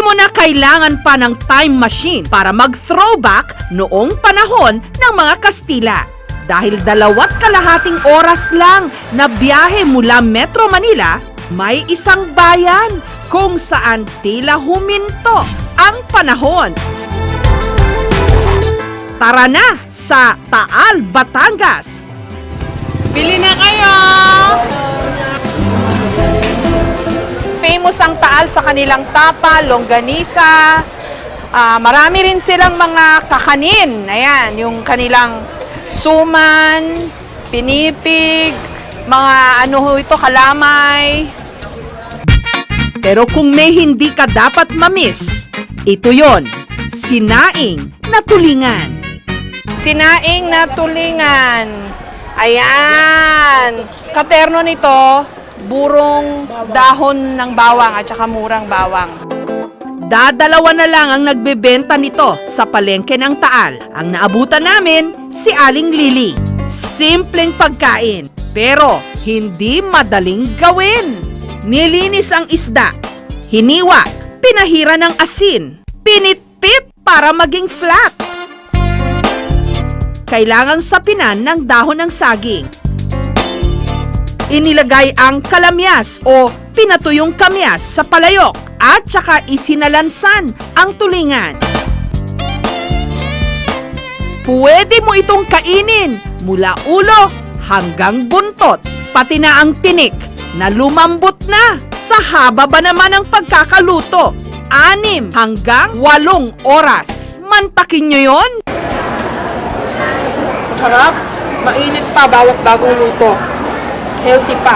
mo na kailangan pa ng time machine para mag-throwback noong panahon ng mga Kastila. Dahil 2.5 oras lang na biyahe mula Metro Manila, may isang bayan kung saan tila huminto ang panahon. Tara na sa Taal, Batangas! Bili na kayo! Famous ang Taal sa kanilang tapa, longganisa. Marami rin silang mga kakanin. Ayan, yung kanilang suman, pinipig, mga kalamay. Pero kung may hindi ka dapat mamiss, ito yon, sinaing na tulingan. Sinaing na tulingan. Ayan. Katerno nito, burong dahon ng bawang at saka murang bawang. Dadalawa na lang ang nagbebenta nito sa palengke ng Taal. Ang naabutan namin, si Aling Lily. Simpleng pagkain, pero hindi madaling gawin. Nilinis ang isda, hiniwa, pinahira ng asin, pinitpit para maging flat. Kailangang sapinan ng dahon ng saging. Inilagay ang kalamyas o pinatuyong kamyas sa palayok at saka isinalansan ang tulingan. Pwede mo itong kainin mula ulo hanggang buntot, pati na ang tinik na lumambot na sa haba ba naman ng pagkakaluto. 6 hanggang 8 oras. Mantakin nyo yon? Sarap. Mainit pa, bagong luto. Healthy pa.